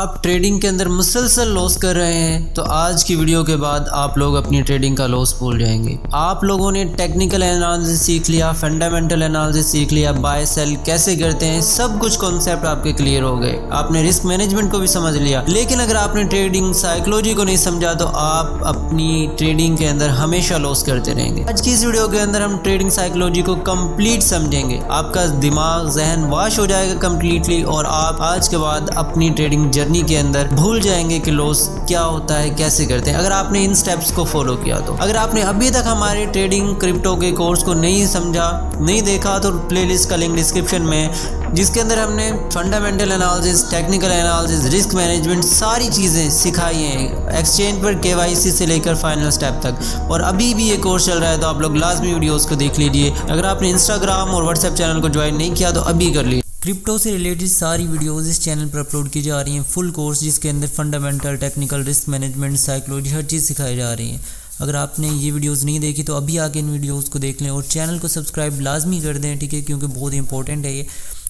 आप ट्रेडिंग के अंदर मुसलसल लॉस कर रहे हैं तो आज की वीडियो के बाद आप लोग अपनी ट्रेडिंग का लॉस भूल जाएंगे। आप लोगों ने टेक्निकल एनालिसिस सीख लिया, फंडामेंटल एनालिसिस सीख लिया, बाय सेल कैसे करते हैं, सब कुछ कॉन्सेप्ट आपके क्लियर हो गए। आपने रिस्क मैनेजमेंट को भी समझ लिया, लेकिन अगर आपने ट्रेडिंग साइकोलॉजी को नहीं समझा तो आप अपनी ट्रेडिंग के अंदर हमेशा लॉस करते रहेंगे। आज की इस वीडियो के अंदर हम ट्रेडिंग साइकोलॉजी को कंप्लीट समझेंगे। आपका दिमाग जहन वाश हो जाएगा कंप्लीटली और आप आज के बाद अपनी ट्रेडिंग जर्नी के अंदर भूल जाएंगे कि लॉस क्या होता है, कैसे करते हैं, अगर आपने इन स्टेप्स को फॉलो किया तो। अगर आपने अभी तक हमारे ट्रेडिंग क्रिप्टो के कोर्स को नहीं समझा, नहीं देखा तो प्लेलिस्ट का लिंक डिस्क्रिप्शन में, जिसके अंदर हमने fundamental analysis, technical analysis, risk management सारी चीज़ें सिखाई हैं, एक्सचेंज पर KYC से लेकर फाइनल स्टेप तक। और अभी भी ये कोर्स चल रहा है तो आप लोग लाजमी वीडियोस को देख लीजिए। अगर आपने इंस्टाग्राम और व्हाट्सएप चैनल को ज्वाइन नहीं किया तो अभी कर लीजिए। क्रिप्टो से रिलेटेड सारी वीडियोस इस चैनल पर अपलोड की जा रही हैं, फुल कोर्स जिसके अंदर fundamental, technical, risk management, psychology हर चीज़ सिखाई जा रही है। अगर आपने ये वीडियोस नहीं देखी तो अभी आके इन वीडियोस को देख लें और चैनल को सब्सक्राइब लाजमी कर दें, ठीक है, क्योंकि बहुत इंपॉर्टेंट है ये।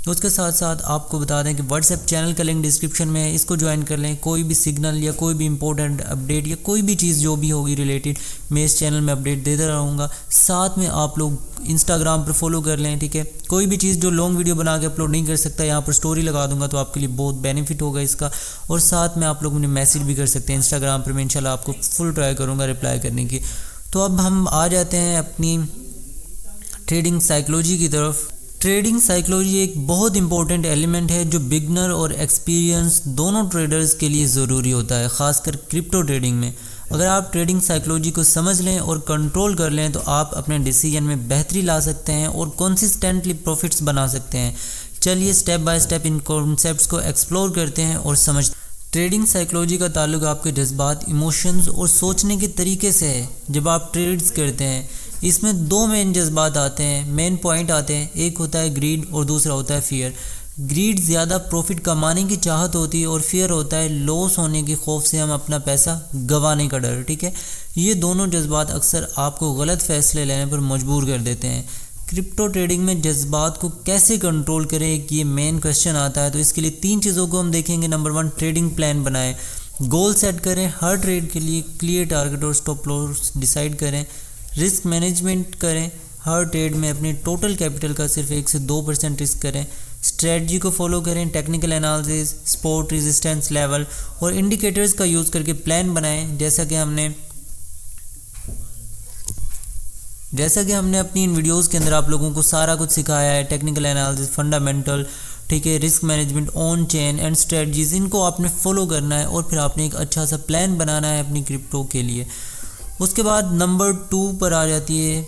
उसके साथ साथ आपको बता दें कि व्हाट्सएप चैनल का लिंक डिस्क्रिप्शन में है, इसको ज्वाइन कर लें। कोई भी सिग्नल या कोई भी इंपॉर्टेंट अपडेट या कोई भी चीज़ जो भी होगी रिलेटेड, मैं इस चैनल में अपडेट देता रहूँगा। साथ में आप लोग इंस्टाग्राम पर फॉलो कर लें, ठीक है। कोई भी चीज़ जो लॉन्ग वीडियो बना के अपलोड नहीं कर सकता, यहाँ पर स्टोरी लगा दूंगा तो आपके लिए बहुत बेनिफिट होगा इसका। और साथ में आप लोग मुझे मैसेज भी कर सकते हैं इंस्टाग्राम पर, मैं इंशाल्लाह आपको फुल ट्राई करूँगा रिप्लाई करने की। तो अब हम आ जाते हैं अपनी ट्रेडिंग साइकोलॉजी की तरफ। ट्रेडिंग साइकोलॉजी एक बहुत इंपॉर्टेंट एलिमेंट है जो बिगनर और एक्सपीरियंस दोनों ट्रेडर्स के लिए ज़रूरी होता है, ख़ासकर क्रिप्टो ट्रेडिंग में। अगर आप ट्रेडिंग साइकोलॉजी को समझ लें और कंट्रोल कर लें तो आप अपने डिसीजन में बेहतरी ला सकते हैं और कंसिस्टेंटली प्रॉफिट्स बना सकते हैं। चलिए step by step in concepts को एक्सप्लोर करते हैं और समझते हैं। ट्रेडिंग साइकोलॉजी का ताल्लुक आपके जज्बात, इमोशंस और सोचने के तरीके से है। जब आप ट्रेड्स करते हैं इसमें दो मेन जज्बात आते हैं, मेन पॉइंट आते हैं। एक होता है ग्रीड और दूसरा होता है फियर। ग्रीड ज़्यादा प्रॉफिट कमाने की चाहत होती है और फियर होता है लॉस होने के खौफ से हम अपना पैसा गंवाने का डर, ठीक है। ये दोनों जज्बात अक्सर आपको गलत फैसले लेने पर मजबूर कर देते हैं। क्रिप्टो ट्रेडिंग में जज्बात को कैसे कंट्रोल करें, एक ये मेन क्वेश्चन आता है। तो इसके लिए 3 चीज़ों को हम देखेंगे। नंबर 1, ट्रेडिंग प्लान बनाएं, गोल सेट करें, हर ट्रेड के लिए क्लियर टारगेट और स्टॉप लॉस डिसाइड करें। रिस्क मैनेजमेंट करें, हर ट्रेड में अपने टोटल कैपिटल का सिर्फ 1 से 2% रिस्क करें। स्ट्रेटजी को फॉलो करें, technical analysis, support, resistance level और इंडिकेटर्स का यूज़ करके प्लान बनाएं। जैसा कि हमने अपनी इन वीडियोस के अंदर आप लोगों को सारा कुछ सिखाया है, टेक्निकल एनालिसिस, फंडामेंटल, ठीक है, risk management, on chain and strategies, इनको आपने फॉलो करना है और फिर आपने एक अच्छा सा प्लान बनाना है अपनी क्रिप्टो के लिए। उसके बाद नंबर 2 पर आ जाती है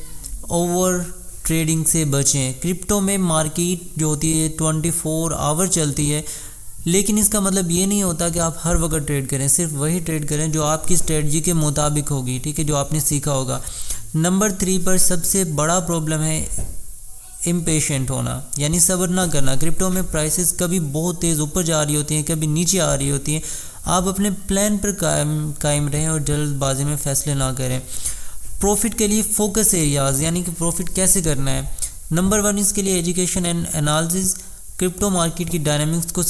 ओवर ट्रेडिंग से बचें। क्रिप्टो में मार्केट जो होती है 24 आवर चलती है, लेकिन इसका मतलब ये नहीं होता कि आप हर वक्त ट्रेड करें। सिर्फ वही ट्रेड करें जो आपकी स्ट्रेटजी के मुताबिक होगी, ठीक है, जो आपने सीखा होगा। नंबर 3 पर सबसे बड़ा प्रॉब्लम है इम्पेशेंट होना, यानी सब्र ना करना। क्रिप्टो में प्राइसेस कभी बहुत तेज़ ऊपर जा रही होती हैं, कभी नीचे आ रही होती हैं। आप अपने प्लान पर कायम रहें और जल्दबाजी में फ़ैसले ना करें। प्रॉफिट के लिए फोकस एरियाज़, यानी कि प्रॉफिट कैसे करना है। नंबर 1 इसके लिए education and analysis. Crypto market की डायनामिक्स को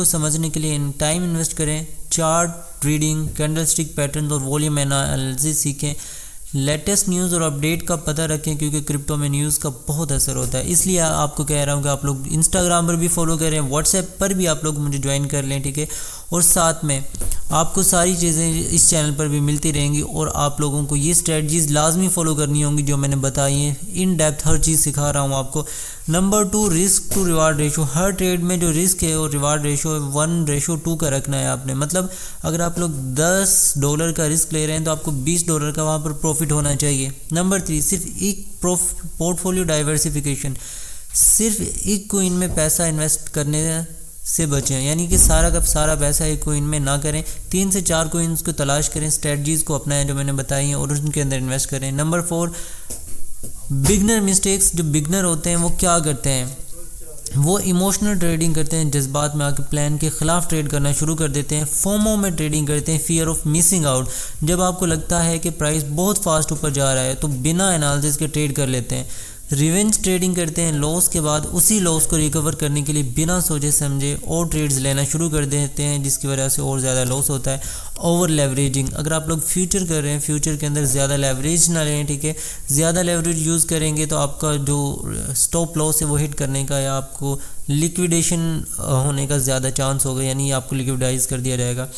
समझने के लिए टाइम इन्वेस्ट करें। चार्ट रीडिंग, कैंडलस्टिक पैटर्न और वॉल्यूम एनालिसिस सीखें। लेटेस्ट न्यूज़ और अपडेट का पता रखें, क्योंकि क्रिप्टो में न्यूज़ का बहुत असर होता है। इसलिए आपको कह रहा हूँ कि आप लोग इंस्टाग्राम पर भी फॉलो करें, व्हाट्सएप पर भी आप लोग मुझे ज्वाइन कर लें, ठीक है। और साथ में आपको सारी चीज़ें इस चैनल पर भी मिलती रहेंगी और आप लोगों को ये स्ट्रेटजीज़ लाजमी फॉलो करनी होंगी जो मैंने बताई हैं। इन डेप्थ हर चीज़ सिखा रहा हूँ आपको। Number 2, risk to reward ratio. हर ट्रेड में जो रिस्क है और रिवार्ड रेशो 1:2 का रखना है आपने। मतलब अगर आप लोग $10 का रिस्क ले रहे हैं तो आपको $20 का वहाँ पर प्रॉफिट होना चाहिए। नंबर 3, सिर्फ एक पोर्टफोलियो डाइवर्सिफिकेशन। सिर्फ एक कोइन में पैसा इन्वेस्ट करने से बचें, यानी कि सारा का सारा पैसा एक कोइन में ना करें। 3 से 4 कोइंस को तलाश करें, स्ट्रेटजीज़ को अपनाएं जो मैंने बताई हैं और उनके अंदर इन्वेस्ट करें। Number 4, beginner mistakes. जो बिगनर होते हैं वो क्या करते हैं, वो इमोशनल ट्रेडिंग करते हैं, जज्बात में आके प्लान के ख़िलाफ़ ट्रेड करना शुरू कर देते हैं। फोमो में ट्रेडिंग करते हैं, फियर ऑफ मिसिंग आउट। जब आपको लगता है कि प्राइस बहुत फास्ट ऊपर जा रहा है तो बिना एनालिसिस के ट्रेड कर लेते हैं। रिवेंज ट्रेडिंग करते हैं, लॉस के बाद उसी लॉस को रिकवर करने के लिए बिना सोचे समझे और ट्रेड्स लेना शुरू कर देते हैं, जिसकी वजह से और ज़्यादा लॉस होता है। ओवर लेवरेजिंग, अगर आप लोग फ्यूचर कर रहे हैं, फ्यूचर के अंदर ज़्यादा लेवरेज ना लें, ठीक है। ज़्यादा लेवरेज यूज़ करेंगे तो आपका जो स्टॉप लॉस है वो हिट करने का या आपको लिक्विडेशन होने का ज़्यादा चांस होगा, यानी आपको लिक्विडाइज कर दिया जाएगा।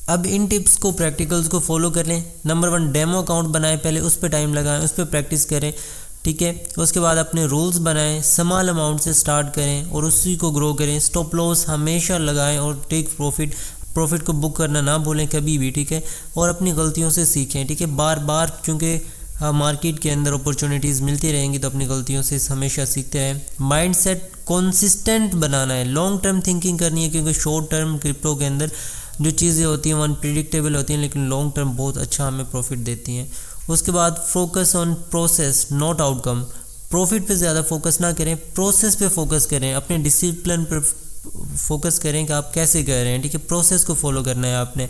अब इन टिप्स को, प्रैक्टिकल्स को फॉलो कर लें। नंबर 1, डेमो अकाउंट बनाएं, पहले उस पर टाइम लगाएं, उस पर प्रैक्टिस करें, ठीक है। उसके बाद अपने रूल्स बनाएं, स्मॉल अमाउंट से स्टार्ट करें और उसी को ग्रो करें। स्टॉप लॉस हमेशा लगाएं और टेक प्रॉफिट को बुक करना ना भूलें कभी भी, ठीक है। और अपनी गलतियों से सीखें, ठीक है। बार बार, क्योंकि मार्केट के अंदर अपॉर्चुनिटीज़ मिलती रहेंगी, तो अपनी गलतियों से हमेशा सीखते रहें। माइंडसेट कंसिस्टेंट बनाना है, लॉन्ग टर्म थिंकिंग करनी है, क्योंकि शॉर्ट टर्म क्रिप्टो के अंदर जो चीज़ें होती हैं वो अनप्रिडिक्टेबल होती हैं, लेकिन लॉन्ग टर्म बहुत अच्छा हमें प्रॉफिट देती हैं। उसके बाद focus on process not outcome, profit पे ज़्यादा फोकस ना करें, प्रोसेस पे फोकस करें, अपने डिसिप्लिन पर फोकस करें कि आप कैसे कर रहे हैं, ठीक है। प्रोसेस को फॉलो करना है आपने।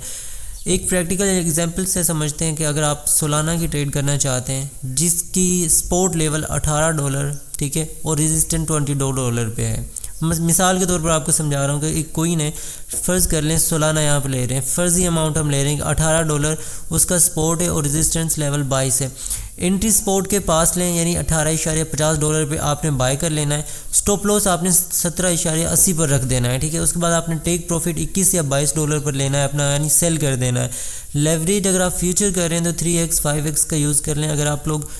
एक प्रैक्टिकल एग्जांपल से समझते हैं कि अगर आप सोलाना की ट्रेड करना चाहते हैं जिसकी स्पॉट लेवल $18, ठीक है, और रेजिस्टेंट $22 पे है। मिसाल के तौर पर आपको समझा रहा हूँ कि एक कोइन है, फ़र्ज़ कर लें सोलाना यहाँ पर ले रहे हैं, फ़र्ज़ी अमाउंट हम ले रहे हैं $18 उसका स्पॉट है और रेजिस्टेंस लेवल 22 है। एंट्री स्पॉट के पास लें, यानी $18.50 पे आपने बाय कर लेना है। स्टॉप लॉस आपने $17.80 पर रख देना है, ठीक है। उसके बाद आपने टेक प्रॉफिट $21 या $22 पर लेना है अपना, यानी सेल कर देना है। लेवरेज अगर आप फ्यूचर कर रहे हैं तो 3x 5x का यूज़ कर लें। अगर आप लोग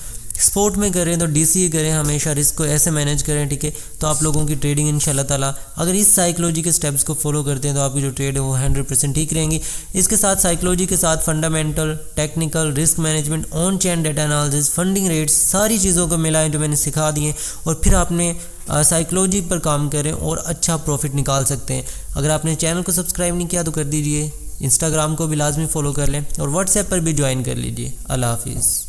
स्पोर्ट में करें तो DCA करें, हमेशा रिस्क को ऐसे मैनेज करें, ठीक है। तो आप लोगों की ट्रेडिंग इंशाल्लाह ताला अगर इस साइकोलॉजी के स्टेप्स को फॉलो करते हैं तो आपकी जो ट्रेड है वो 100% ठीक रहेंगी। इसके साथ साइकोलॉजी के साथ fundamental, technical, risk management, on chain data analysis, funding rates, सारी चीज़ों को मिलाएं जो मैंने सिखा दिए, और फिर आपने साइकोलॉजी पर काम करें और अच्छा प्रॉफिट निकाल सकते हैं। अगर आपने चैनल को सब्सक्राइब नहीं किया तो कर दीजिए, इंस्टाग्राम को भी लाजमी फॉलो कर लें और व्हाट्सएप पर भी ज्वाइन कर लीजिए। अल्लाह हाफिज़।